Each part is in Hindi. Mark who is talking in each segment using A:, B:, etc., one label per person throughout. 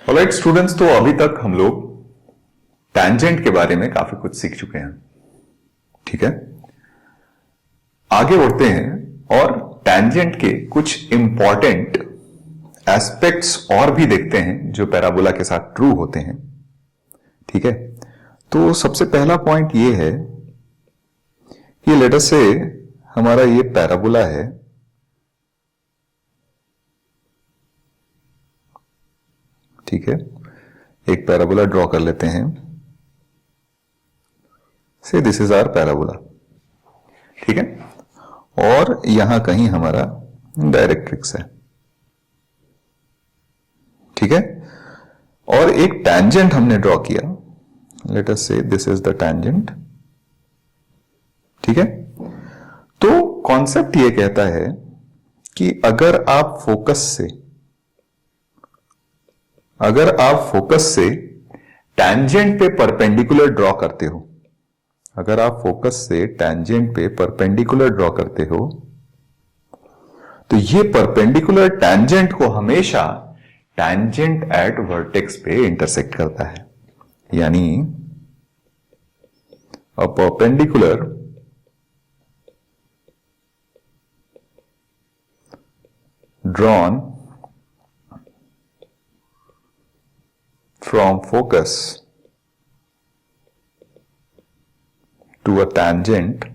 A: ऑलराइट स्टूडेंट्स, तो अभी तक हम लोग टैंजेंट के बारे में काफी कुछ सीख चुके हैं। ठीक है, आगे बढ़ते हैं और टैंजेंट के कुछ इंपॉर्टेंट एस्पेक्ट्स और भी देखते हैं जो पैराबोला के साथ ट्रू होते हैं। ठीक है, तो सबसे पहला पॉइंट ये है कि लेट अस से हमारा ये पैराबोला है। ठीक है, एक पैराबोला ड्रॉ कर लेते हैं। से दिस इज आवर पैराबोला। ठीक है, और यहां कहीं हमारा डायरेक्ट्रिक्स है। ठीक है, और एक टैंजेंट हमने ड्रॉ किया। लेट अस से दिस इज द टैंजेंट। ठीक है, तो कॉन्सेप्ट ये कहता है कि अगर आप फोकस से टैंजेंट पे परपेंडिकुलर ड्रॉ करते हो, अगर आप फोकस से टैंजेंट पे परपेंडिकुलर ड्रॉ करते हो, तो ये परपेंडिकुलर टैंजेंट को हमेशा टैंजेंट एट वर्टेक्स पे इंटरसेक्ट करता है। यानी a perpendicular drawn from focus to a tangent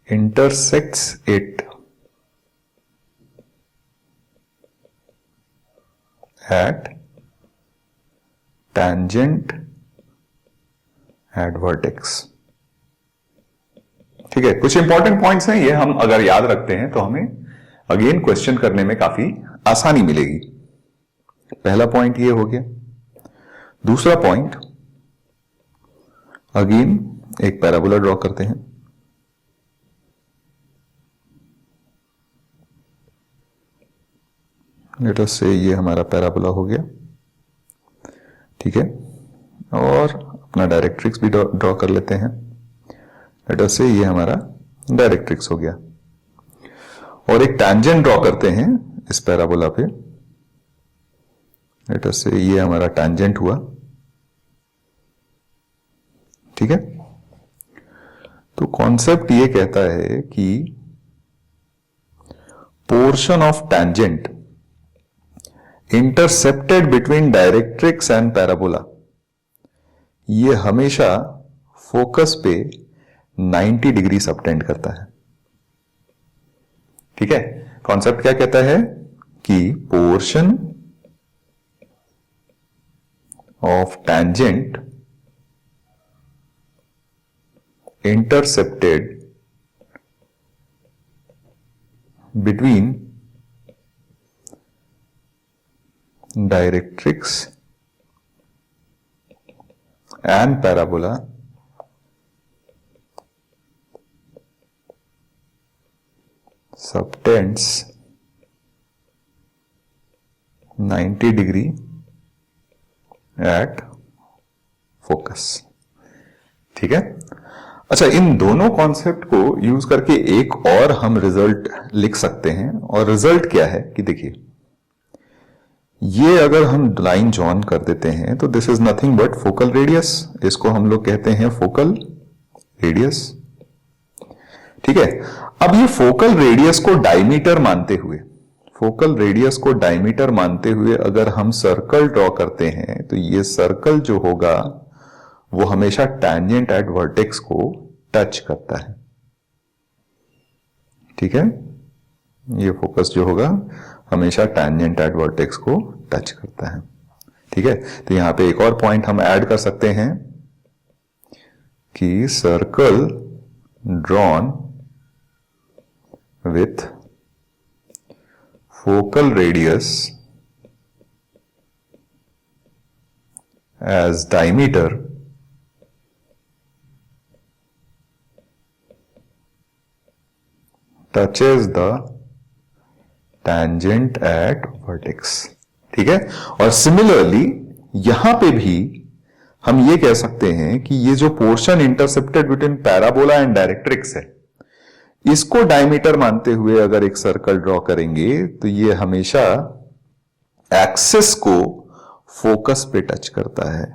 A: intersects it at tangent at vertex। ठीक है, कुछ इंपॉर्टेंट पॉइंट्स हैं ये, हम अगर याद रखते हैं तो हमें अगेन क्वेश्चन करने में काफी आसानी मिलेगी। पहला पॉइंट ये हो गया। दूसरा पॉइंट, अगेन एक पैराबोला ड्रॉ करते हैं। लेट अस से ये हमारा पैराबोला हो गया। ठीक है, और अपना डायरेक्ट्रिक्स भी ड्रॉ कर लेते हैं। लेट अस से ये हमारा डायरेक्ट्रिक्स हो गया, और एक टैंजेंट ड्रॉ करते हैं इस पैराबोला पे। लेट अस से ये हमारा टैंजेंट हुआ। ठीक है, तो कॉन्सेप्ट ये कहता है कि portion of tangent intercepted between directrix and parabola, ये हमेशा फोकस पे 90 डिग्री सबटेंड करता है। ठीक है, कॉन्सेप्ट क्या कहता है कि portion of tangent intercepted between directrix and parabola subtends 90 degree at focus. ठीक है, अच्छा, इन दोनों कॉन्सेप्ट को यूज करके एक और हम रिजल्ट लिख सकते हैं। और रिजल्ट क्या है कि देखिए, ये अगर हम लाइन जॉइन कर देते हैं तो this is nothing but focal radius. इसको हम लोग कहते हैं फोकल रेडियस। ठीक है, अब ये फोकल रेडियस को डायमीटर मानते हुए अगर हम सर्कल ड्रॉ करते हैं तो ये सर्कल जो होगा वो हमेशा टैंजेंट एट वर्टेक्स को टच करता है। ठीक है, ये फोकस जो होगा हमेशा टैंजेंट एट वर्टेक्स को टच करता है। ठीक है, तो यहां पे एक और पॉइंट हम ऐड कर सकते हैं कि circle drawn with focal radius as diameter touches the tangent at vertex। ठीक है, और सिमिलरली यहां पे भी हम ये कह सकते हैं कि ये जो portion intercepted between parabola and directrix है, इसको डायमीटर मानते हुए अगर एक सर्कल ड्रॉ करेंगे तो ये हमेशा एक्सिस को फोकस पे टच करता है।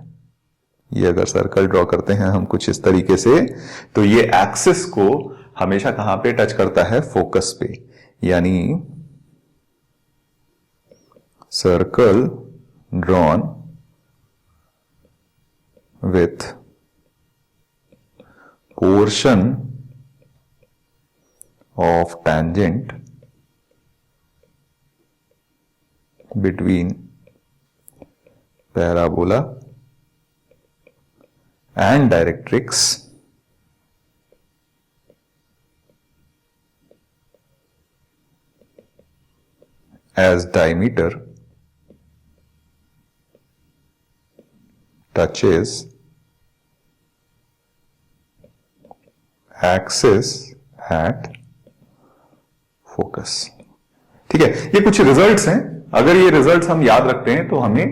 A: ये अगर सर्कल ड्रॉ करते हैं हम कुछ इस तरीके से, तो ये एक्सिस को हमेशा कहां पे टच करता है? फोकस पे। यानी circle drawn with portion of tangent between parabola and directrix as diameter touches axis at focus. ठीक है, ये कुछ रिजल्ट्स हैं। अगर ये रिजल्ट्स हम याद रखते हैं तो हमें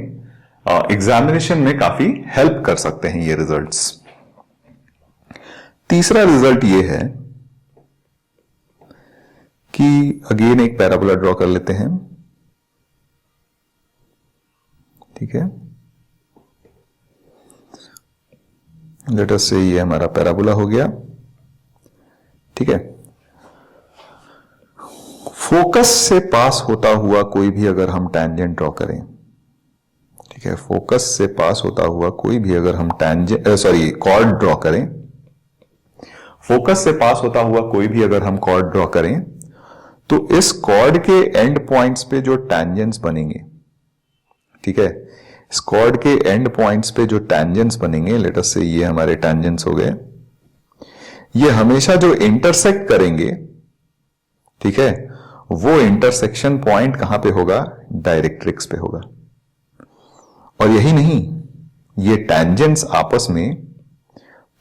A: एग्जामिनेशन में काफी हेल्प कर सकते हैं ये रिजल्ट्स। तीसरा रिजल्ट ये है कि अगेन एक पैराबोला ड्रॉ कर लेते हैं। ठीक है, लेट अस से ये हमारा पैराबोला हो गया। ठीक है, फोकस से पास होता हुआ कोई भी अगर हम टैंजेंट ड्रॉ करें, ठीक है, फोकस से पास होता हुआ कोई भी अगर हम कॉर्ड ड्रॉ करें, फोकस से पास होता हुआ कोई भी अगर हम कॉर्ड ड्रॉ करें, तो इस कॉर्ड के एंड पॉइंट्स पे जो टैंजेंट्स बनेंगे, ठीक है, इस कॉर्ड के एंड पॉइंट्स पे जो टैंजेंट्स बनेंगे, लेट अस से ये हमारे टैंजेंट्स हो गए, ये हमेशा जो इंटरसेक्ट करेंगे, ठीक है, वो इंटरसेक्शन पॉइंट कहां पे होगा? डायरेक्ट्रिक्स पे होगा। और यही नहीं, ये टैंजेंट्स आपस में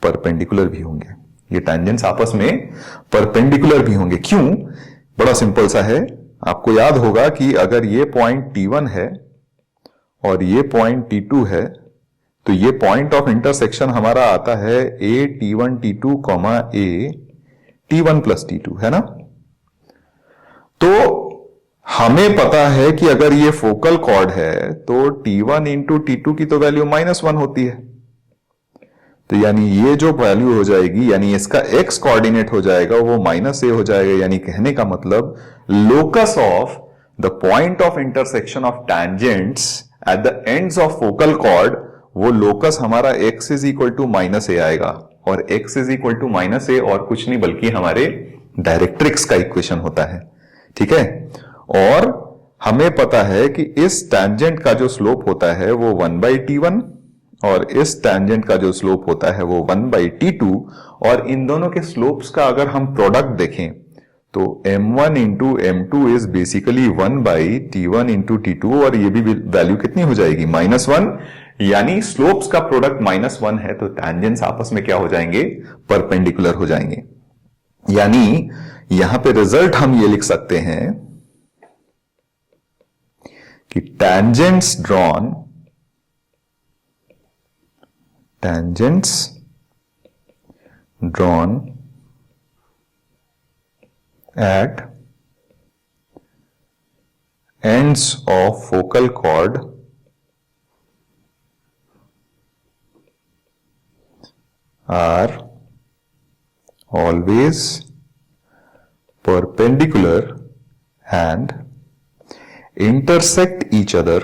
A: परपेंडिकुलर भी होंगे। ये टैंजेंट्स आपस में परपेंडिकुलर भी होंगे। क्यों? बड़ा सिंपल सा है। आपको याद होगा कि अगर ये पॉइंट T1 है और ये पॉइंट T2 है, तो ये पॉइंट ऑफ इंटरसेक्शन हमारा आता है A T1 T2, A T1 plus T2, है ना? तो हमें पता है कि अगर ये फोकल कॉर्ड है तो T1 इंटू T2 की तो वैल्यू -1 होती है। तो यानी ये जो वैल्यू हो जाएगी, यानी इसका x कोऑर्डिनेट हो जाएगा, वो -a हो जाएगा। यानी कहने का मतलब locus of the point of intersection of tangents at the ends of focal chord, वो लोकस हमारा x is equal to -a आएगा। और x is equal to -a और कुछ नहीं बल्कि हमारे डायरेक्ट्रिक्स का इक्वेशन होता है। ठीक है, और हमें पता है कि इस टैंजेंट का जो स्लोप होता है वो 1/T1 और इस टैंजेंट का जो स्लोप होता है वो 1/T2, और इन दोनों के स्लोप्स का अगर हम प्रोडक्ट देखें तो m1 into m2 is basically 1/T1 into T2, और ये भी वैल्यू कितनी हो जाएगी? -1। यानी स्लोप्स का प्रोडक्ट -1 है, तो टैंजेंट्स आपस में क्या हो जाएंगे? परपेंडिकुलर हो जाएंगे। यानी यहां पे रिजल्ट हम ये लिख सकते हैं कि tangents drawn at ends of focal chord are always perpendicular and intersect each other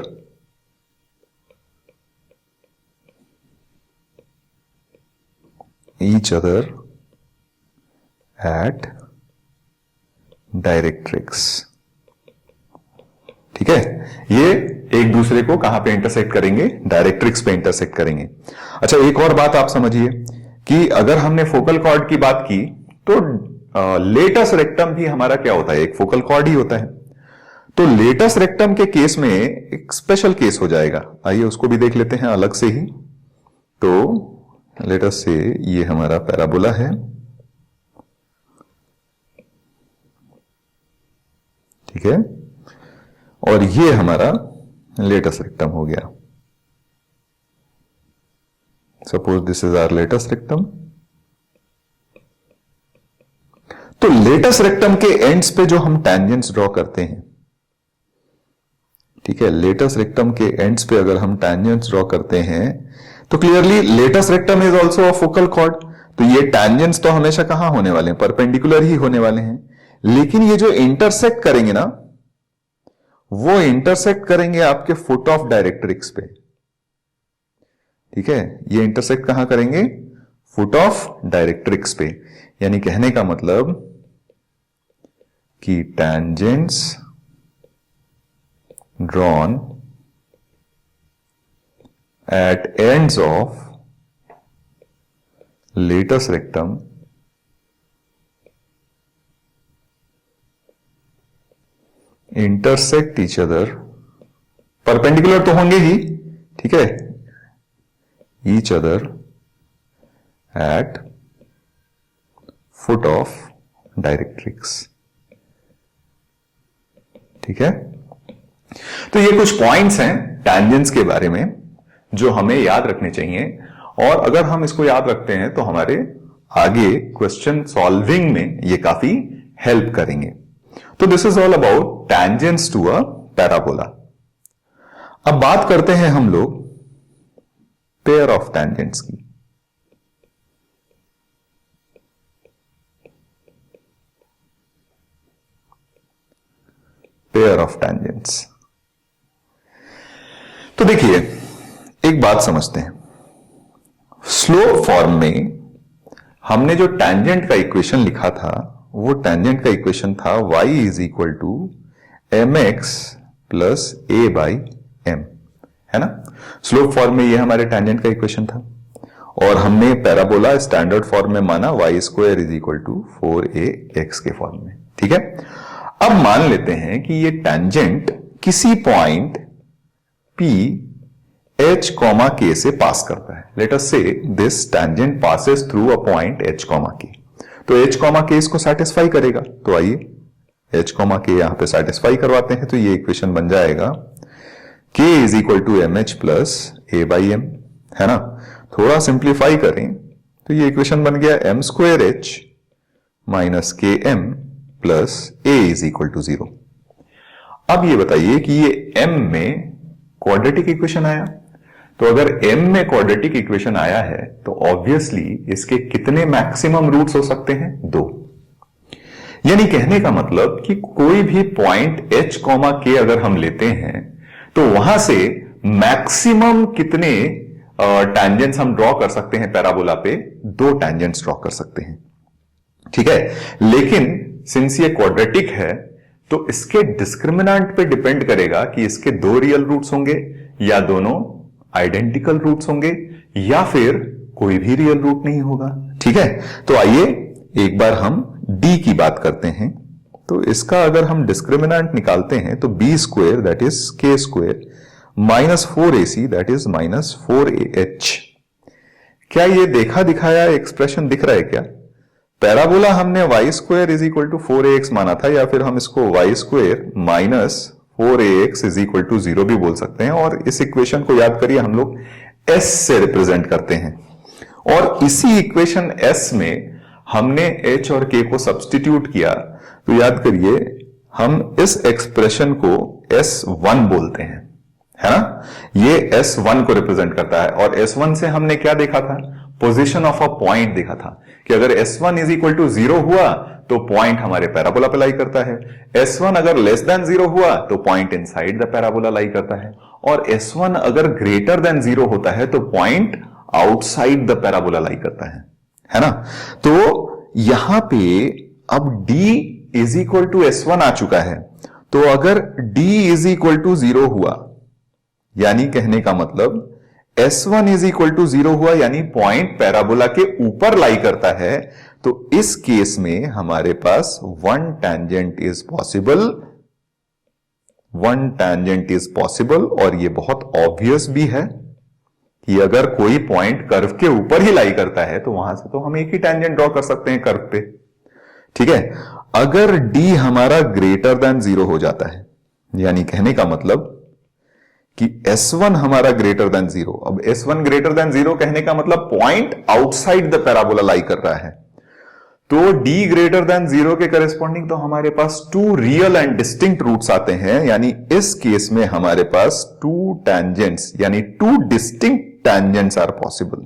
A: at directrix. ठीक है, ये एक दूसरे को कहां पे इंटरसेक्ट करेंगे? डायरेक्ट्रिक्स पे इंटरसेक्ट करेंगे। अच्छा, एक और बात आप समझिए कि अगर हमने फोकल कॉर्ड की बात की तो लेटस रेक्टम भी हमारा क्या होता है? एक फोकल कॉर्ड ही होता है। तो लेटस रेक्टम के केस में एक स्पेशल केस हो जाएगा। आइए उसको भी देख लेते हैं अलग से ही। तो लेटस से ये हमारा पैराबोला है, ठीक है, और ये हमारा लेटस रेक्टम हो गया। Suppose this is our latus rectum. तो लेटस रेक्टम के एंड्स पे जो हम टेंजेंट्स ड्रॉ करते हैं, ठीक है, लेटस रेक्टम के एंड्स पे अगर हम टेंजेंट्स ड्रॉ करते हैं तो clearly latus rectum is also a focal chord. तो ये टेंजेंट्स तो हमेशा कहां होने वाले हैं, परपेंडिकुलर ही होने वाले हैं। लेकिन ये जो इंटरसेक्ट करेंगे ना, वो इंटरसेक्ट करेंगे आपके फुट ऑफ डायरेक्ट्रिक्स पे। ठीक है, ये इंटरसेक्ट कहां करेंगे, फुट ऑफ डायरेक्ट्रिक्स पे। यानी कहने का मतलब कि tangents drawn at ends of latus rectum intersect each other, perpendicular तो होंगे ही, ठीक है, each other at foot of directrix। ठीक है, तो ये कुछ पॉइंट्स हैं टेंजेंट्स के बारे में जो हमें याद रखने चाहिए, और अगर हम इसको याद रखते हैं तो हमारे आगे क्वेश्चन सॉल्विंग में ये काफी हेल्प करेंगे। तो this is all about tangents to a parabola. अब बात करते हैं हम लोग पेयर ऑफ टेंजेंट्स की। पेयर ऑफ टेंजेंट्स, तो देखिए एक बात समझते हैं, स्लोप फॉर्म में हमने जो टेंजेंट का इक्वेशन लिखा था वो टेंजेंट का इक्वेशन था y is equal to mx plus a by m, है ना। स्लोप फॉर्म में ये हमारे टेंजेंट का इक्वेशन था, और हमने पैराबोला स्टैंडर्ड फॉर्म में माना y square is equal to 4ax के फॉर्म में। ठीक है, अब मान लेते हैं कि ये टेंजेंट किसी पॉइंट p h, k से पास करता है। लेट अस से this tangent passes through a point h, k, तो h, k इसको सेटिस्फाई करेगा। तो आइए h, k यहां पे सेटिस्फाई करवाते हैं, तो ये इक्वेशन बन जाएगा k is equal to m h plus a by m, है ना। थोड़ा सिंप्लीफाई करें तो ये इक्वेशन बन गया m square h minus k m plus a is equal to 0। अब ये बताइए कि ये m में क्वाड्रेटिक इक्वेशन आया, तो अगर m में क्वाड्रेटिक इक्वेशन आया है तो ऑब्वियसली इसके कितने मैक्सिमम रूट्स हो सकते हैं, 2। यानी कहने का मतलब कि कोई भी पॉइंट h, k अगर हम लेते हैं तो वहां से मैक्सिमम कितने टेंजेंट्स हम ड्रॉ कर सकते हैं पैराबोला पे, 2 टेंजेंट्स ड्रॉ कर सकते हैं। ठीक है, लेकिन सिंस ये क्वाड्रेटिक है तो इसके डिस्क्रिमिनेंट पे डिपेंड करेगा कि इसके 2 रियल रूट्स होंगे या दोनों आइडेंटिकल रूट्स होंगे या फिर कोई भी रियल रूट नहीं होगा। ठीक है, तो आइए एक बार हम d की बात करते हैं। तो इसका अगर हम डिस्क्रिमिनेंट निकालते हैं तो b square that is k square minus 4ac that is minus 4ah। क्या ये देखा दिखाया एक्सप्रेशन दिख रहा है क्या? पैराबोला हमने y square is equal to 4ax माना था, या फिर हम इसको y square minus 4ax is equal to 0 भी बोल सकते हैं, और इस इक्वेशन को याद करिए हम लोग s से रिप्रेजेंट करते हैं, और इसी इक्वेशन s में हमने h और k को सब्स्टिट्यूट किया, तो याद करिए हम इस एक्सप्रेशन को s1 बोलते हैं, है ना। ये s1 को रिप्रेजेंट करता है, और s1 से हमने क्या देखा था, पोजीशन ऑफ अ पॉइंट देखा था कि अगर s1 इज इक्वल टू 0 हुआ तो पॉइंट हमारे पैराबोला पे लाई करता है, s1 अगर लेस देन 0 हुआ तो point inside the parabola lie करता है, और s1 अगर ग्रेटर देन 0 होता है तो point outside the parabola lie करता है ना। तो यहां पे अब d is equal to s1 आ चुका है, तो अगर d इज इक्वल टू 0 हुआ यानी कहने का मतलब S1 इज इक्वल टू 0 हुआ यानी पॉइंट पैराबोला के ऊपर लाई करता है, तो इस केस में हमारे पास वन टैंजेंट इज पॉसिबल, और ये बहुत ऑब्वियस भी है कि अगर कोई पॉइंट कर्व के ऊपर ही लाई करता है तो वहां से तो हम एक ही टैंजेंट ड्रॉ कर सकते हैं कर्व पे। ठीक है, अगर d हमारा ग्रेटर देन 0 हो जाता है यानी कहने का मतलब कि S1 हमारा ग्रेटर देन 0, अब S1 ग्रेटर देन 0 कहने का मतलब पॉइंट आउटसाइड द पैराबोला लाई कर रहा है, तो d ग्रेटर देन 0 के करेस्पॉन्डिंग तो हमारे पास two real and distinct roots आते हैं, यानी इस केस में हमारे पास टू टेंजेंट्स यानी two distinct tangents are possible.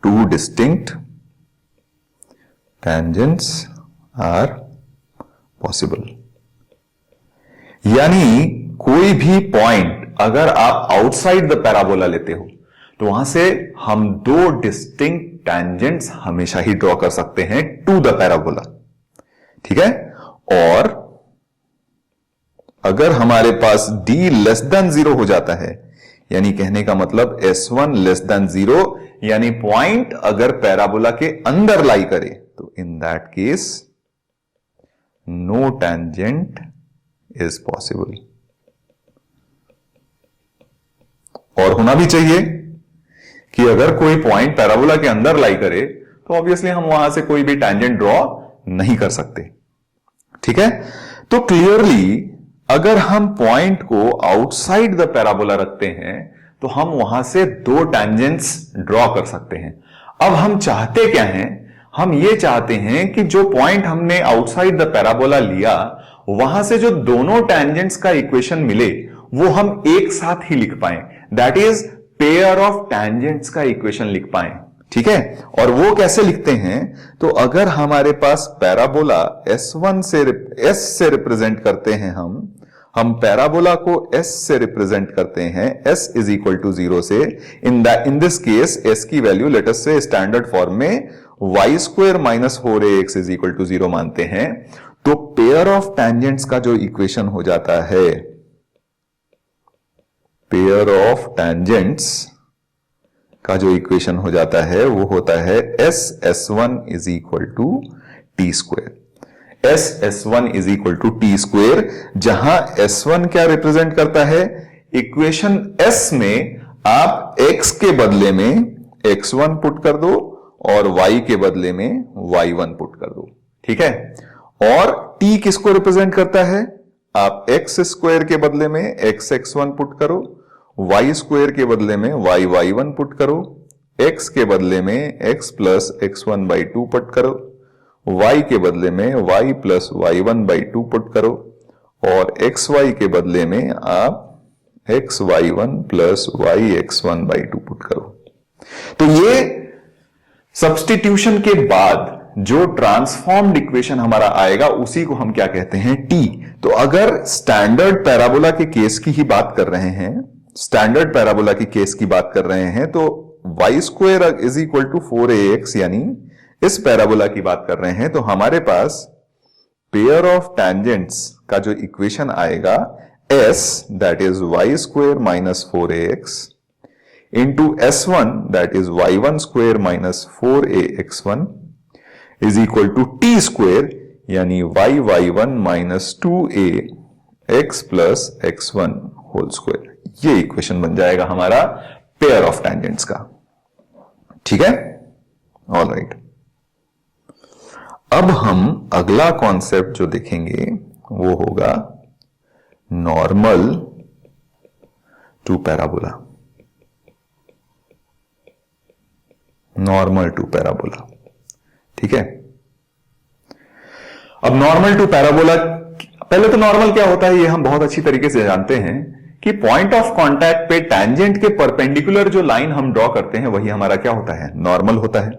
A: Two distinct tangents are possible, यानी कोई भी पॉइंट अगर आप आउटसाइड द पैराबोला लेते हो तो वहां से हम दो डिस्टिंक्ट टेंजेंट्स हमेशा ही ड्रॉ कर सकते हैं टू द पैराबोला, ठीक है। और अगर हमारे पास d लेस देन 0 हो जाता है, यानी कहने का मतलब S1 लेस देन 0, यानी पॉइंट अगर पैराबोला के अंदर लाई करे, तो in that case no tangent is possible. और होना भी चाहिए कि अगर कोई पॉइंट पैराबोला के अंदर लाई करे तो ऑब्वियसली हम वहां से कोई भी टेंजेंट ड्रॉ नहीं कर सकते, ठीक है। तो क्लियरली अगर हम पॉइंट को आउटसाइड द पैराबोला रखते हैं तो हम वहां से दो टेंजेंट्स ड्रॉ कर सकते हैं। अब हम चाहते क्या हैं, हम ये चाहते हैं कि जो पॉइंट हमने आउटसाइड द पैराबोला लिया वहां से जो दोनों टेंजेंट्स का इक्वेशन मिले वो हम एक साथ ही लिख पाए, that is pair of tangents का इक्वेशन लिख पाए, ठीक है। और वो कैसे लिखते हैं, तो अगर हमारे पास पैराबोला S1 से S से रिप्रेजेंट करते हैं, हम पैराबोला को S से रिप्रेजेंट करते हैं, S इज इक्वल टू 0 से, इन दिस केस S की वैल्यू लेट अस से स्टैंडर्ड फॉर्म में y square minus 4ax is equal to 0 मानते हैं, तो पेयर ऑफ टेंजेंट्स का जो इक्वेशन हो जाता है, पेयर ऑफ टेंजेंट्स का जो इक्वेशन हो जाता है वो होता है S1 is equal to T square. S1 is equal to T square, जहां S1 क्या रिप्रेजेंट करता है, इक्वेशन S में आप x के बदले में x1 पुट कर दो और y के बदले में y1 पुट कर दो, ठीक है। और t किसको रिप्रेजेंट करता है, आप x स्क्वायर के बदले में x1 पुट करो, y स्क्वायर के बदले में y1 पुट करो, x के बदले में x plus x1 by 2 put करो, y के बदले में y plus y1 by 2 put करो, और xy के बदले में आप xy1 plus yx1 by 2 put करो। तो ये सब्स्टिट्यूशन के बाद जो ट्रांसफॉर्म्ड इक्वेशन हमारा आएगा उसी को हम क्या कहते हैं, t। तो अगर स्टैंडर्ड पैराबोला के केस की ही बात कर रहे हैं, स्टैंडर्ड पैराबोला की केस की बात कर रहे हैं, तो y square is equal to 4ax, यानी इस पैराबोला की बात कर रहे हैं, तो हमारे पास पेयर ऑफ टेंजेंट्स का जो इक्वेशन आएगा s that is y square minus 4ax into S1 that is y1 square minus 4ax1 is equal to T square, यानी y1 minus 2ax plus x1 whole square. ये इक्वेशन बन जाएगा हमारा पेयर ऑफ टेंजेंट्स का, ठीक है। ऑल राइट, अब हम अगला कॉन्सेप्ट जो देखेंगे वो होगा normal to parabola. Normal to parabola, ठीक है। अब नॉर्मल टू पैराबोला, पहले तो नॉर्मल क्या होता है ये हम बहुत अच्छी तरीके से जानते हैं कि पॉइंट ऑफ कांटेक्ट पे टेंजेंट के परपेंडिकुलर जो लाइन हम ड्रॉ करते हैं वही हमारा क्या होता है, नॉर्मल होता है।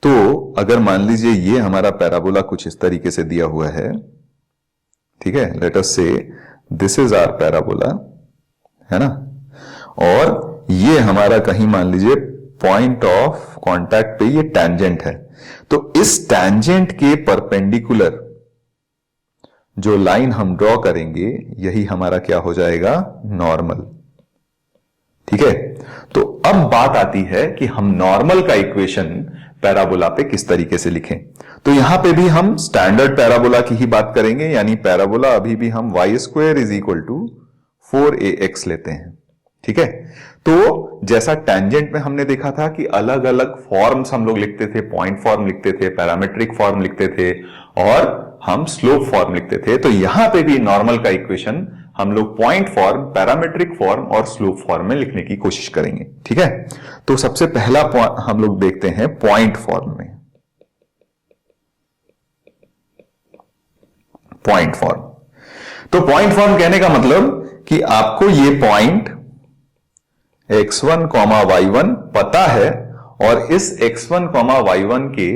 A: तो अगर मान लीजिए ये हमारा पैराबोला कुछ इस तरीके से दिया हुआ है, ठीक है, लेट अस से दिस इज आवर पैराबोला, है ना, और ये हमारा कहीं मान लीजिए पॉइंट ऑफ कांटेक्ट पे ये टेंजेंट है, तो इस टेंजेंट के परपेंडिकुलर जो लाइन हम ड्रॉ करेंगे यही हमारा क्या हो जाएगा, नॉर्मल, ठीक है। तो अब बात आती है कि हम नॉर्मल का इक्वेशन पैराबोला पे किस तरीके से लिखें। तो यहां पे भी हम स्टैंडर्ड पैराबोला की ही बात करेंगे, यानी पैराबोला अभी भी हम y square is equal to 4ax लेते हैं, ठीक है। तो जैसा टेंजेंट में हमने देखा था कि अलग अलग फॉर्म्स हम लोग लिखते थे, पॉइंट फॉर्म लिखते थे, पैरामेट्रिक फॉर्म लिखते थे और हम स्लोप फॉर्म लिखते थे, तो यहां पे भी नॉर्मल का इक्वेशन हम लोग पॉइंट फॉर्म, पैरामीट्रिक फॉर्म और स्लोप फॉर्म में लिखने की कोशिश करेंगे। ठीक है, तो सबसे पहला हम लोग देखते हैं पॉइंट फॉर्म में। पॉइंट फॉर्म, तो पॉइंट फॉर्म कहने का मतलब कि आपको ये पॉइंट x1, y1 पता है और इस x1, y1 के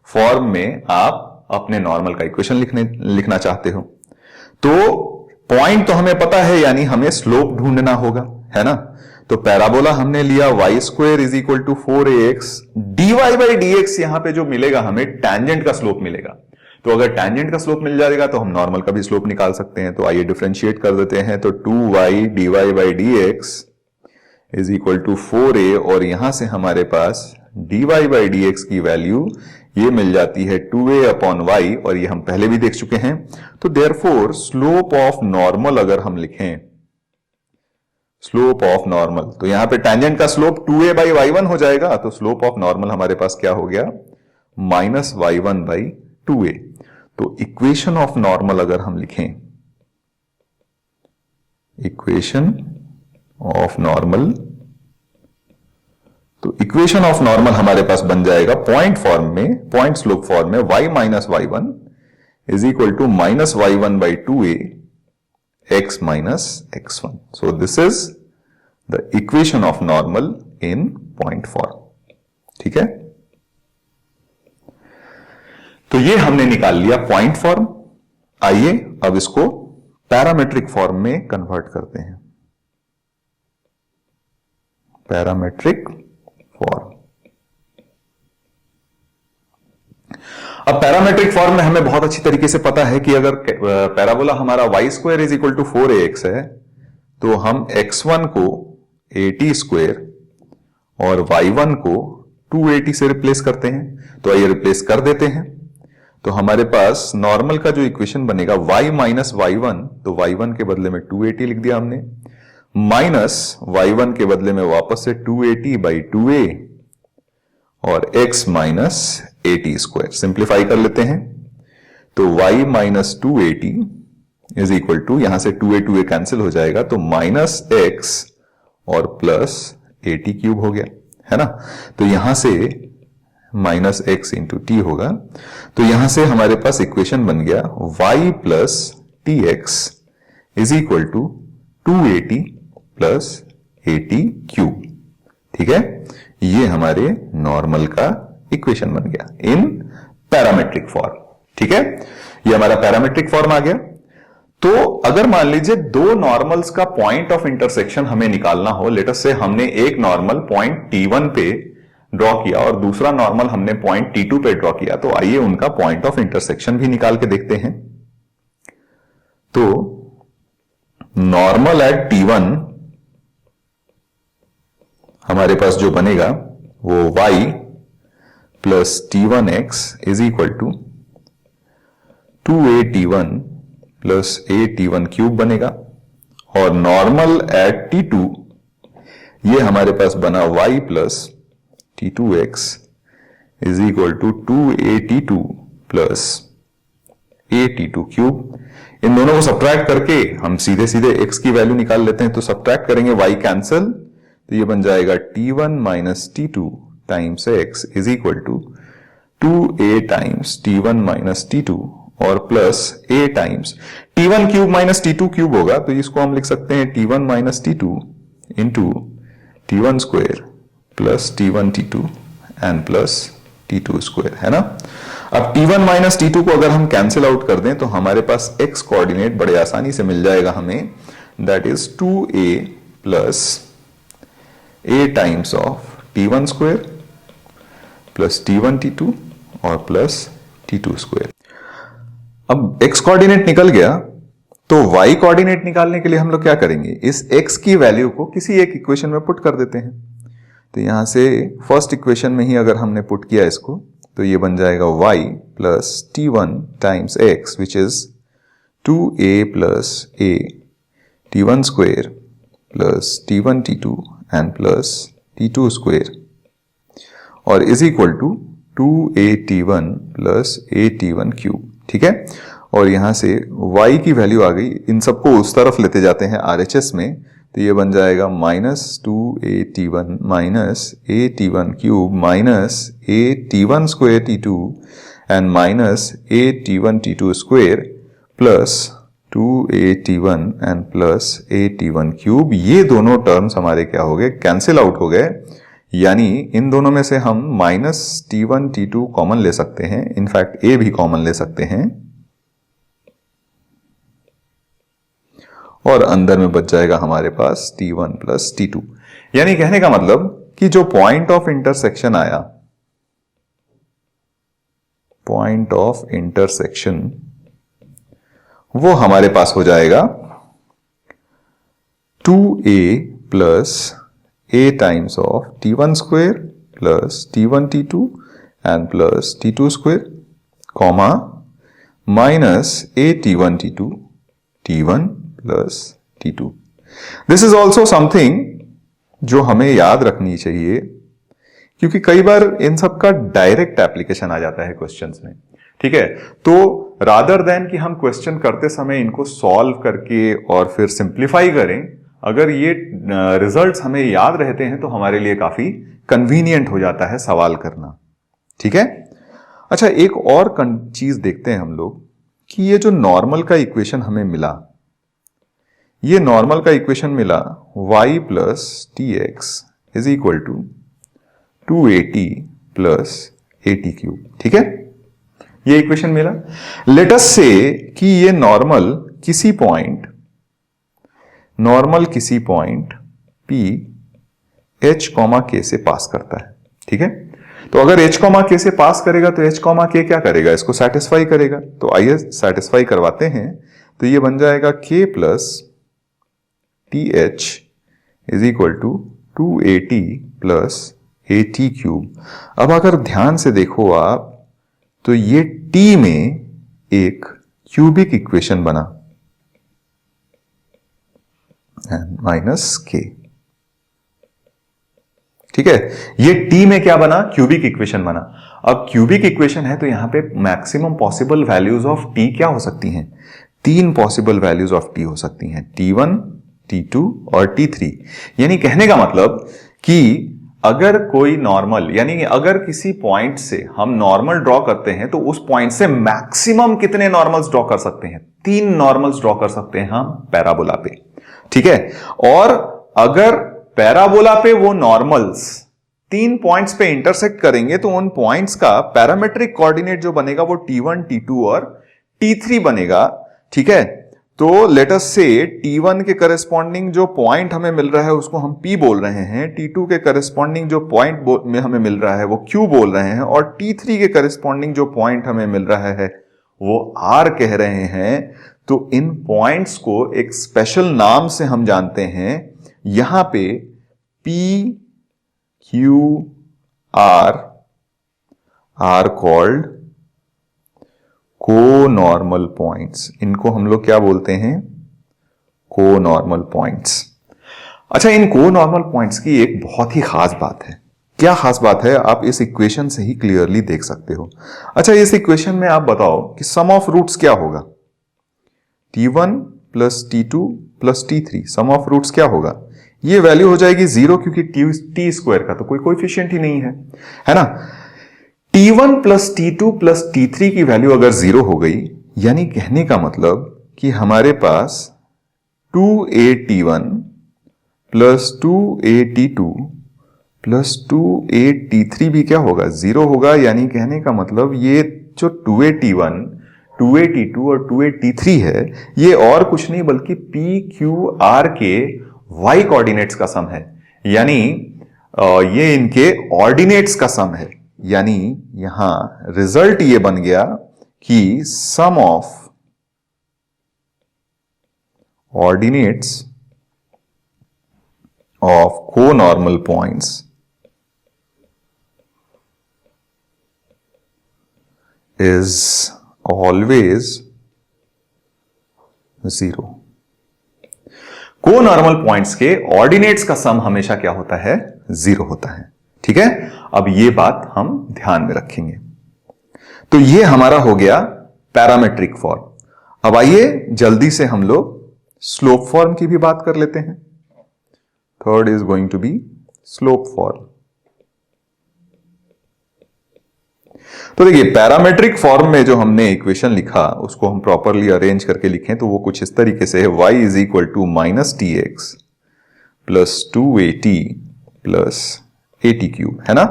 A: फॉर्म में आप अपने नॉर्मल का इक्वेशन लिखना चाहते हो। तो पॉइंट तो हमें पता है, यानी हमें स्लोप ढूंढना होगा, है ना। तो पैराबोला हमने लिया y² is equal to 4ax, dy by dx, यहां पे जो मिलेगा हमें टैंजेंट का स्लोप मिलेगा। तो अगर टैंजेंट का स्लोप मिल जाएगा तो हम नॉर्मल का भी स्लोप निकाल सकते हैं। तो आइए डिफरेंशिएट कर देते हैं। तो 2y dy by dx is equal to 4a, और यहां से हमारे पास dy बाई dx की वैल्यू ये मिल जाती है 2a अपॉन y, और ये हम पहले भी देख चुके हैं। तो देयरफॉर स्लोप ऑफ नॉर्मल अगर हम लिखें, स्लोप ऑफ नॉर्मल, तो यहां पे टैंजेंट का स्लोप 2a बाई y1 हो जाएगा। तो स्लोप ऑफ नॉर्मल हमारे पास क्या हो गया, माइनस y1 बाई 2a। तो इक्वेशन ऑफ नॉर्मल अगर हम लिखें, इक्वेशन ऑफ नॉर्मल, तो इक्वेशन ऑफ नॉर्मल हमारे पास बन जाएगा पॉइंट फॉर्म में, पॉइंट स्लोप फॉर्म में, y minus y1 is equal to minus y1 by 2a x minus x1। So this is the equation of normal in point form. ठीक है, तो ये हमने निकाल लिया पॉइंट फॉर्म। आइए अब इसको पैरामीट्रिक फॉर्म में कन्वर्ट करते हैं। पैरामीट्रिक फॉर्म, अब पैरामीट्रिक फॉर्म में हमें बहुत अच्छी तरीके से पता है कि अगर पैराबोला हमारा y² is equal to 4ax है, तो हम x1 को at² और y1 को 2at से रिप्लेस करते हैं। तो आइए रिप्लेस कर देते हैं। तो हमारे पास नॉर्मल का जो इक्वेशन बनेगा y माइनस y1, तो y1 के बदले में 2at लिख दिया हमने, माइनस y1 के बदले में वापस से 2at बाई 2a और x माइनस at²। सिंप्लीफाई कर लेते हैं। तो y minus 2at is equal to, यहां से 2a कैंसिल हो जाएगा, तो माइनस x और प्लस at³ हो गया, है ना। तो यहां से माइनस x इंटू टी होगा। तो यहां से हमारे पास इक्वेशन बन गया y plus tx is equal to 2at plus at³। ठीक है, ये हमारे नॉर्मल का इक्वेशन बन गया इन पैरामीट्रिक फॉर्म। ठीक है, ये हमारा पैरामीट्रिक फॉर्म आ गया। तो अगर मान लीजिए दो नॉर्मल्स का पॉइंट ऑफ इंटरसेक्शन हमें निकालना हो, लेट अस से हमने एक नॉर्मल पॉइंट t1 पे ड्रॉ किया और दूसरा नॉर्मल हमने पॉइंट t2 पे ड्रॉ किया, तो आइए उनका पॉइंट ऑफ इंटरसेक्शन भी निकाल के देखते हैं। तो नॉर्मल एट t1 हमारे पास जो बनेगा वो y plus t1x is equal to 2at1 plus at1³ बनेगा, और नॉर्मल एट t2 ये हमारे पास बना y plus t2x is equal to 2at2 plus at2³। इन दोनों को सब्ट्रैक्ट करके हम सीधे सीधे x की वैल्यू निकाल लेते हैं। तो सब्ट्रैक्ट करेंगे y कैंसिल, तो ये बन जाएगा t1 minus t2 times x is equal to 2a times t1 minus t2 और plus a times t1³ minus t2³ होगा, तो इसको हम लिख सकते हैं t1 minus t2 into t1² plus t1 t2 and plus t2², है ना। अब t1 माइनस t2 को अगर हम कैंसिल आउट कर दें तो हमारे पास x कोऑर्डिनेट बड़े आसानी से मिल जाएगा हमें, that is 2a plus a times of t1² plus t1 t2 और प्लस t2²। अब x कोऑर्डिनेट निकल गया, तो y कोऑर्डिनेट निकालने के लिए हम लोग क्या करेंगे, इस x की वैल्यू को किसी एक इक्वेशन में पुट कर देते हैं। तो यहां से फर्स्ट इक्वेशन में ही अगर हमने पुट किया इसको, तो ये बन जाएगा y plus t1 times x which is 2a plus a t1² plus t1 t2 and plus t2² और is equal to 2at1 plus at1³। ठीक है, और यहां से y की वैल्यू आ गई, इन सबको उस तरफ लेते जाते हैं RHS में, तो ये बन जाएगा -2AT1 minus AT1 cube minus AT1 square T2 and minus AT1 T2 square plus 2AT1 and plus AT1 cube. ये दोनों टर्म्स हमारे क्या हो गए, कैंसिल आउट हो गए, यानी इन दोनों में से हम -T1 T2 कॉमन ले सकते हैं, इनफैक्ट A भी कॉमन ले सकते हैं, और अंदर में बच जाएगा हमारे पास T1 प्लस T2। यानी कहने का मतलब कि जो पॉइंट ऑफ इंटरसेक्शन आया, पॉइंट ऑफ इंटरसेक्शन वो हमारे पास हो जाएगा 2A plus A times of T1 square plus T1 T2 and plus T2 square comma minus A T1 T2 T1 plus T2। This is also something जो हमें याद रखनी चाहिए, क्योंकि कई बार इन सब का डायरेक्ट एप्लीकेशन आ जाता है क्वेश्चंस में। ठीक है, तो रादर देन कि हम क्वेश्चन करते समय इनको सॉल्व करके और फिर सिंप्लीफाई करें, अगर ये रिजल्ट्स हमें याद रहते हैं तो हमारे लिए काफी कन्वीनियंट हो जाता है सवाल करना। ठीक है, अच्छा एक और चीज देखते हैं हम लोग कि ये जो नॉर्मल का इक्वेशन हमें मिला, ये नॉर्मल का इक्वेशन मिला y plus tx is equal to 2at plus at cube. ठीक है, ये इक्वेशन मिला। लेट अस से कि ये नॉर्मल किसी पॉइंट p h k से पास करता है। ठीक है, तो अगर h k से पास करेगा तो h k क्या करेगा, इसको सेटिस्फाई करेगा। तो आइए सेटिस्फाई करवाते हैं। तो ये बन जाएगा k plus TH is equal to 2AT plus AT cube. अब अगर ध्यान से देखो आप, तो ये T में एक क्यूबिक इक्वेशन बना माइनस K। ठीक है, ये T में क्या बना, क्यूबिक इक्वेशन बना। अब क्यूबिक इक्वेशन है तो यहां पे maximum possible values of T क्या हो सकती हैं, 3 पॉसिबल वैल्यूज ऑफ T हो सकती हैं, T1 T2 और T3। यानी कहने का मतलब कि अगर कोई नॉर्मल, यानी अगर किसी पॉइंट से हम नॉर्मल ड्रॉ करते हैं तो उस पॉइंट से मैक्सिमम कितने नॉर्मल्स ड्रॉ कर सकते हैं, 3 नॉर्मल्स ड्रॉ कर सकते हैं हम पैराबोला पे। ठीक है, और अगर पैराबोला पे वो नॉर्मल्स 3 पॉइंट्स पे इंटरसेक्ट करेंगे तो उन पॉइंट्स का पैरामेट्रिक कोऑर्डिनेट जो बनेगा वो T1 T2 और T3 बनेगा। ठीक है, तो लेट अस से T1 के करस्पॉन्डिंग जो पॉइंट हमें मिल रहा है उसको हम P बोल रहे हैं, T2 के करस्पॉन्डिंग जो पॉइंट में हमें मिल रहा है वो Q बोल रहे हैं, और T3 के करस्पॉन्डिंग जो पॉइंट हमें मिल रहा है वो R कह रहे हैं। तो इन पॉइंट्स को एक स्पेशल नाम से हम जानते हैं, यहां पे P Q R are called conormal points. इनको हम लोग क्या बोलते हैं, को-नॉर्मल पॉइंट्स। अच्छा, इन को-नॉर्मल पॉइंट्स की एक बहुत ही खास बात है। क्या खास बात है, आप इस इक्वेशन से ही क्लियरली देख सकते हो। अच्छा, इस इक्वेशन में आप बताओ कि सम ऑफ रूट्स क्या होगा, T1 plus T2 plus T3, sum of roots क्या होगा, ये वैल्यू हो जाएगी 0, क्योंकि टी स्क्वायर का तो कोई कोएफिशिएंट ही नहीं है ना। T1 plus T2 plus T3 की वैल्यू अगर 0 हो गई, यानी कहने का मतलब कि हमारे पास 2AT1 plus 2AT2 plus 2AT3 भी क्या होगा, 0 होगा। यानी कहने का मतलब ये जो 2AT1 2AT2 और 2AT3 है, ये और कुछ नहीं बल्कि PQR के y कोऑर्डिनेट्स का सम है, यानी ये इनके ऑर्डिनेट्स का सम है। यानी यहां रिजल्ट ये बन गया कि sum of ordinates of conormal points is always 0। Conormal points के ऑर्डिनेट्स का सम हमेशा क्या होता है, 0 होता है। ठीक है, अब ये बात हम ध्यान में रखेंगे। तो ये हमारा हो गया पैरामेट्रिक फॉर्म। अब आइए जल्दी से हम लोग स्लोप फॉर्म की भी बात कर लेते हैं। Third is going to be slope form. तो देखिए पैरामेट्रिक फॉर्म में जो हमने इक्वेशन लिखा उसको हम प्रॉपरली अरेंज करके लिखें तो वो कुछ इस तरीके से है, y is equal to minus t x plus 2at plus a t cube, है ना।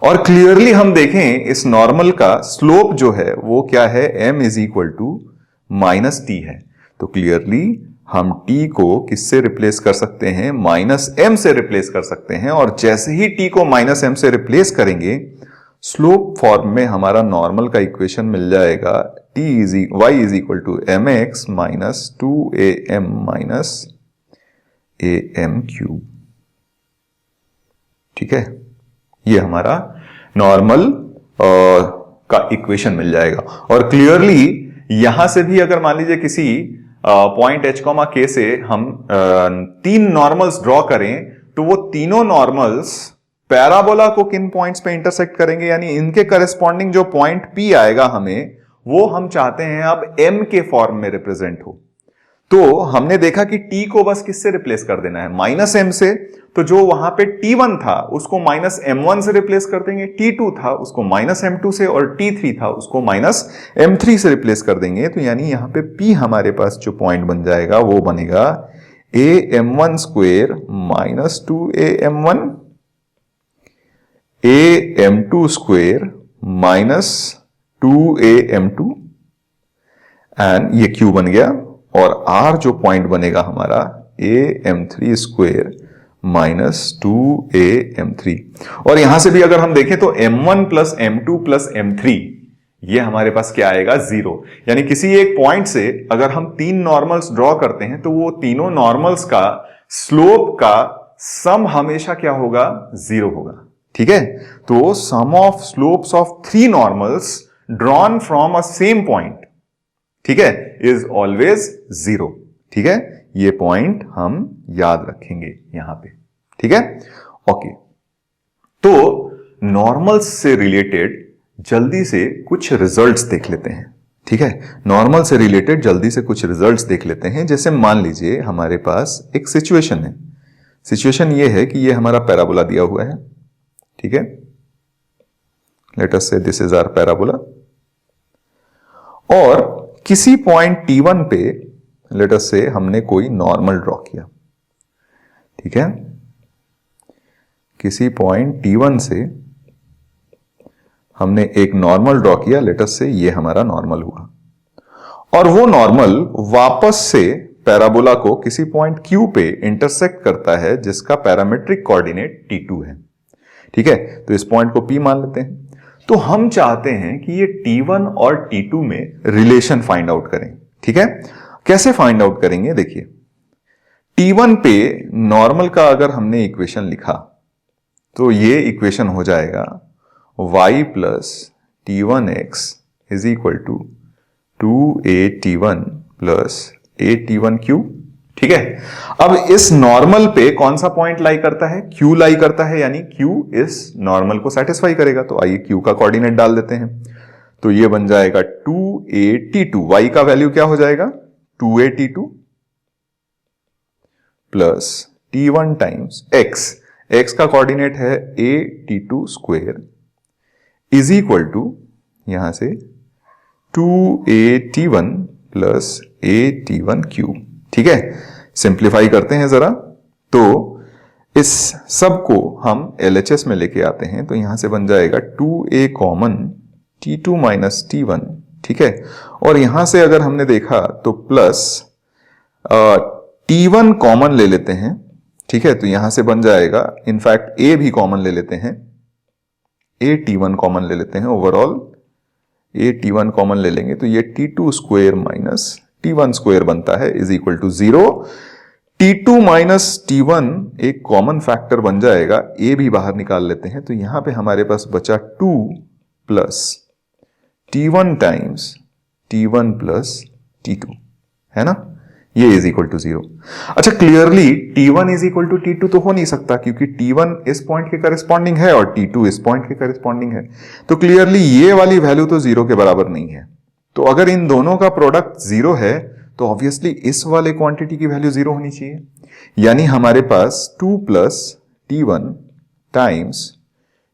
A: और क्लियरली हम देखें इस नॉर्मल का स्लोप जो है वो क्या है, m is equal to minus t है। तो क्लियरली हम t को किससे रिप्लेस कर सकते हैं, माइनस m से रिप्लेस कर सकते हैं। और जैसे ही t को माइनस m से रिप्लेस करेंगे स्लोप फॉर्म में हमारा नॉर्मल का इक्वेशन मिल जाएगा, y is equal to m x minus 2am minus am cube. ठीक है, ये हमारा नॉर्मल का इक्वेशन मिल जाएगा। और क्लियरली यहां से भी अगर मान लीजिए किसी पॉइंट h, k से हम तीन नॉर्मल्स ड्रॉ करें तो वो तीनों नॉर्मल्स पैराबोला को किन पॉइंट्स पे इंटरसेक्ट करेंगे, यानी इनके करस्पॉन्डिंग जो पॉइंट P आएगा हमें, वो हम चाहते हैं अब m के फॉर्म में रिप्रेजेंट हो। तो हमने देखा कि t को बस किससे रिप्लेस कर देना है, माइनस m से। तो जो वहां पे t1 था उसको माइनस m1 से रिप्लेस कर देंगे, t2 था उसको माइनस m2 से, और t3 था उसको माइनस m3 से रिप्लेस कर देंगे। तो यानी यहां पे p हमारे पास जो पॉइंट बन जाएगा वो बनेगा am1 square minus 2am1 am2 square minus 2am2 and ये q बन गया। और r जो पॉइंट बनेगा हमारा am3 स्क्वेयर माइनस 2am3। और यहां से भी अगर हम देखें तो m1 plus m2 plus m3 ये हमारे पास क्या आएगा, 0। यानी किसी एक पॉइंट से अगर हम तीन नॉर्मल्स ड्रॉ करते हैं तो वो तीनों नॉर्मल्स का स्लोप का सम हमेशा क्या होगा, 0 होगा। ठीक है, तो sum of slopes of three normals drawn from a same point, ठीक है, इज ऑलवेज 0। ठीक है, ये पॉइंट हम याद रखेंगे यहां पे। ठीक है, ओके। तो नॉर्मल्स से रिलेटेड जल्दी से कुछ रिजल्ट्स देख लेते हैं। ठीक है, नॉर्मल से रिलेटेड जल्दी से कुछ रिजल्ट्स देख लेते हैं। जैसे मान लीजिए हमारे पास एक सिचुएशन है। सिचुएशन ये है कि ये हमारा पैराबोला दिया हुआ है। ठीक है, लेट अस से दिस इज आवर पैराबोला। और किसी पॉइंट t1 पे लेट अस से हमने कोई नॉर्मल ड्रॉ किया। ठीक है, किसी पॉइंट t1 से हमने एक नॉर्मल ड्रॉ किया, लेट अस से ये हमारा नॉर्मल हुआ। और वो नॉर्मल वापस से पैराबोला को किसी पॉइंट q पे इंटरसेक्ट करता है जिसका पैरामेट्रिक कोऑर्डिनेट t2 है। ठीक है, तो इस पॉइंट को P मान लेते हैं। तो हम चाहते हैं कि ये t1 और t2 में रिलेशन फाइंड आउट करें। ठीक है, कैसे फाइंड आउट करेंगे, देखिए t1 पे नॉर्मल का अगर हमने इक्वेशन लिखा तो ये इक्वेशन हो जाएगा y plus t1x is equal to 2at1 plus at1 cube. ठीक है, अब इस नॉर्मल पे कौन सा पॉइंट लाई करता है, q लाई करता है, यानी q इस नॉर्मल को सेटिस्फाई करेगा। तो आइए q का कोऑर्डिनेट डाल देते हैं। तो ये बन जाएगा 2at2, y का वैल्यू क्या हो जाएगा 2at2 plus t1 times x, x का कोऑर्डिनेट है at2 square is equal to यहां से 2at1 प्लस at1 क्यूब। ठीक है, सिंप्लीफाई करते हैं जरा। तो इस सब को हम LHS में लेके आते हैं तो यहां से बन जाएगा 2a common t2 minus t1। ठीक है, और यहां से अगर हमने देखा तो प्लस t1 कॉमन ले लेते हैं। ठीक है, तो यहां से बन जाएगा, इनफैक्ट a भी कॉमन ले लेते हैं, a t1 कॉमन ले लेते हैं, ओवरऑल a t1 कॉमन ले लेंगे तो ये t2 square minus t1 square बनता है is equal to 0। t2 minus t1 एक कॉमन फैक्टर बन जाएगा, a भी बाहर निकाल लेते हैं। तो यहां पे हमारे पास बचा 2 plus t1 times t1 plus t2, है ना, ये इज इक्वल टू 0। अच्छा, clearly t1 is equal to t2 तो हो नहीं सकता क्योंकि t1 इस पॉइंट के करस्पॉन्डिंग है और t2 इस पॉइंट के करस्पॉन्डिंग है। तो क्लियरली ये वाली वैल्यू तो 0 के बराबर नहीं है। तो अगर इन दोनों का प्रोडक्ट 0 है तो ऑब्वियसली इस वाले क्वांटिटी की वैल्यू 0 होनी चाहिए, यानी हमारे पास 2 plus T1 times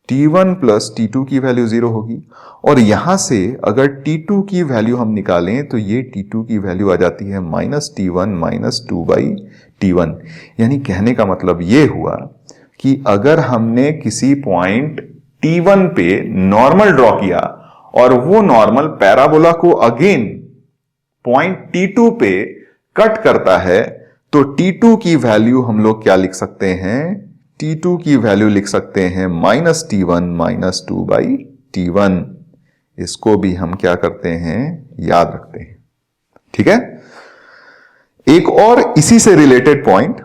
A: T1 plus T2 की वैल्यू 0 होगी। और यहां से अगर T2 की वैल्यू हम निकालें तो ये T2 की वैल्यू आ जाती है -T1 माइनस 2/T1। यानी कहने का मतलब ये हुआ कि अगर हमने किसी पॉइंट T1 पे नॉर्मल ड्रॉ किया और वो नॉर्मल पैराबोला को अगेन पॉइंट T2 पे कट करता है तो T2 की वैल्यू हम लोग क्या लिख सकते हैं, T2 की वैल्यू लिख सकते हैं -T1 माइनस 2/T1। इसको भी हम क्या करते हैं, याद रखते हैं। ठीक है। एक और इसी से रिलेटेड पॉइंट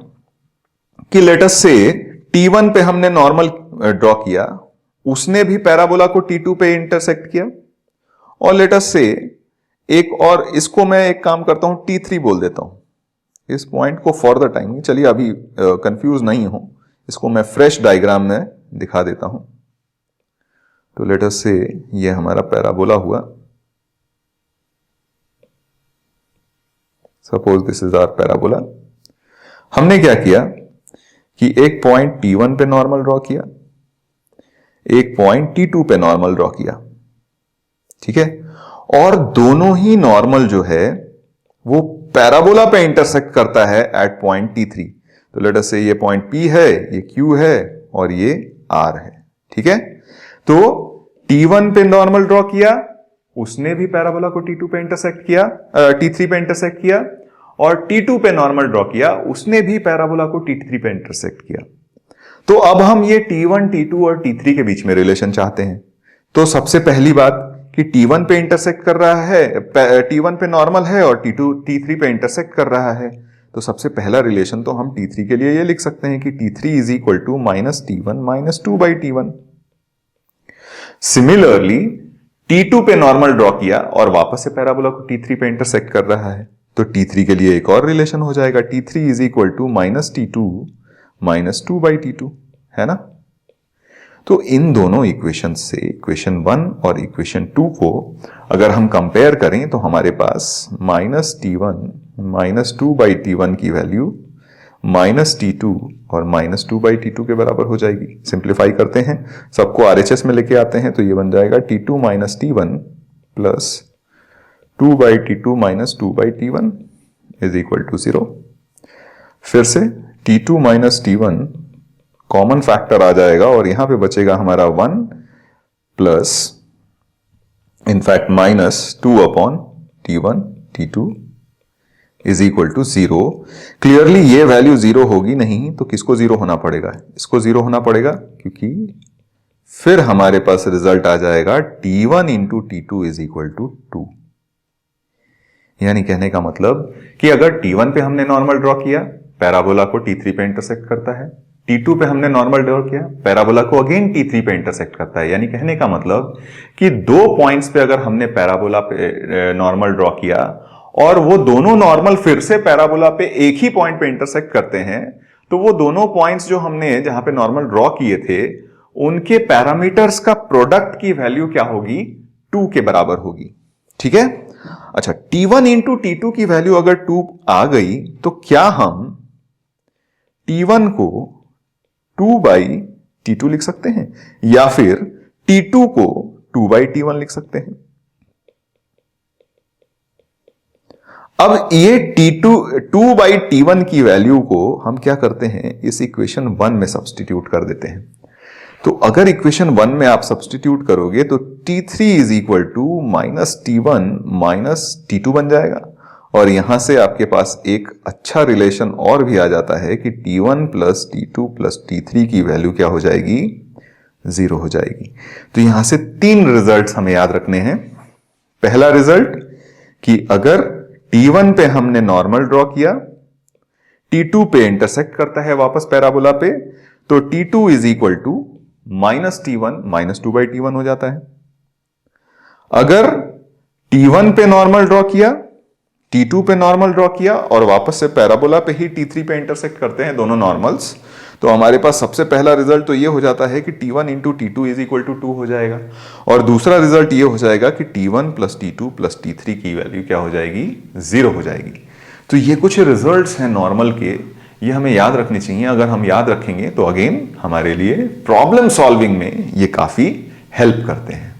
A: कि लेट अस से T1 पे हमने नॉर्मल ड्रॉ किया, उसने भी पैराबोला को T2 पे इंटरसेक्ट किया। और लेट अस से एक और, इसको मैं एक काम करता हूं T3 बोल देता हूं इस पॉइंट को फॉर द टाइम। चलिए अभी कंफ्यूज नहीं हो, इसको मैं फ्रेश डायग्राम में दिखा देता हूं। तो लेट अस से ये हमारा पैराबोला हुआ, suppose this is our parabola. हमने क्या किया कि एक पॉइंट T1 पे नॉर्मल ड्रॉ किया, एक पॉइंट T2 पे नॉर्मल ड्रॉ किया। ठीक है। और दोनों ही नॉर्मल जो है वो पैराबोला पे इंटरसेक्ट करता है एट पॉइंट T3। तो लेट अस से ये पॉइंट P है, ये Q है और ये R है। ठीक है। तो T1 पे नॉर्मल ड्रॉ किया, उसने भी पैराबोला को T2 पे इंटरसेक्ट किया, T3 पे इंटरसेक्ट किया। और T2 पे नॉर्मल ड्रॉ किया, उसने भी पैराबोला को T3 पे इंटरसेक्ट किया। तो अब हम ये T1, T2 और T3 के बीच में रिलेशन चाहते हैं। तो सबसे पहली बात कि T1 पे इंटरसेक्ट कर रहा है, T1 पे नॉर्मल है और T3 पे इंटरसेक्ट कर रहा है। तो सबसे पहला रिलेशन तो हम T3 के लिए ये लिख सकते हैं कि T3 is equal to -T1 minus 2/T1। Similarly T2 पे नॉर्मल ड्रॉ किया और वापस से पैराबोला को T3 पे इंटरसेक्ट कर रहा है, तो T3 के लिए एक और रिलेशन हो जाएगा, T3 is equal to -T2 minus 2/T2, है ना। तो इन दोनों इक्वेशन से इक्वेशन 1 और इक्वेशन 2 को अगर हम कंपेयर करें तो हमारे पास -T1 माइनस 2/T1 की वैल्यू -T2 और -2/T2 के बराबर हो जाएगी। सिंप्लीफाई करते हैं, सबको RHS में लेके आते हैं, तो ये बन जाएगा T2 minus T1 plus 2/T2 minus 2/T1 is equal to 0। फिर से T2 minus T1 common factor आ जाएगा और यहां पे बचेगा हमारा 1 plus in fact -2/T1 T2 is equal to 0। Clearly ये वैल्यू 0 होगी नहीं, तो किसको 0 होना पड़ेगा, इसको 0 होना पड़ेगा, क्योंकि फिर हमारे पास रिजल्ट आ जाएगा T1 into T2 is equal to 2। यानी कहने का मतलब कि अगर T1 पे हमने नॉर्मल ड्रॉ किया, पैराबोला को T3 पे इंटरसेक्ट करता है, T2 पे हमने नॉर्मल ड्रॉ किया, पैराबोला को अगेन T3 पे इंटरसेक्ट करता है। यानी कहने का मतलब कि दो पॉइंट्स पे अगर हमने पैराबोला पे नॉर्मल ड्रॉ किया और वो दोनों नॉर्मल फिर से पैराबोला पे एक ही पॉइंट पे इंटरसेक्ट करते हैं, तो वो दोनों पॉइंट्स जो हमने जहां पे नॉर्मल ड्रॉ किए थे उनके पैरामीटर्स का प्रोडक्ट की वैल्यू क्या होगी, 2 के बराबर होगी। ठीक है। अच्छा, T1 इंटू T2 की वैल्यू अगर 2 आ गई तो क्या हम T1 को 2/T2 लिख सकते हैं या फिर T2 को 2/T1 लिख सकते हैं। अब ये T2 2/T1 की वैल्यू को हम क्या करते हैं, इस इक्वेशन 1 में सब्स्टिट्यूट कर देते हैं। तो अगर इक्वेशन 1 में आप सब्स्टिट्यूट करोगे तो T3 is equal to -T1 minus T2 बन जाएगा। और यहां से आपके पास एक अच्छा रिलेशन और भी आ जाता है कि T1 plus T2 plus T3 की वैल्यू क्या हो जाएगी, 0 हो जाएगी। तो यहां से 3 रिजल्ट्स हमें याद रखने हैं। पहला रिजल्ट कि अगर T1 पे हमने नॉर्मल ड्रॉ किया, T2 पे इंटरसेक्ट करता है वापस पैराबोला पे, तो T2 is equal to -T1 minus 2/T1 हो जाता है। अगर T1 पे नॉर्मल ड्रॉ किया, T2 पे नॉर्मल ड्रॉ किया और वापस से पैराबोला पे ही T3 पे इंटरसेक्ट करते हैं दोनों नॉर्मल्स, तो हमारे पास सबसे पहला रिजल्ट तो ये हो जाता है कि T1 into T2 is equal to 2 हो जाएगा, और दूसरा रिजल्ट ये हो जाएगा कि T1 plus T2 plus T3 की वैल्यू क्या हो जाएगी, 0 हो जाएगी। तो ये कुछ रिजल्ट्स हैं नॉर्मल के, ये हमें याद रखने चाहिए। अगर हम याद रखेंगे तो अगेन हमारे लिए प्रॉब्लम सॉल्विंग में ये काफी हेल्प करते हैं।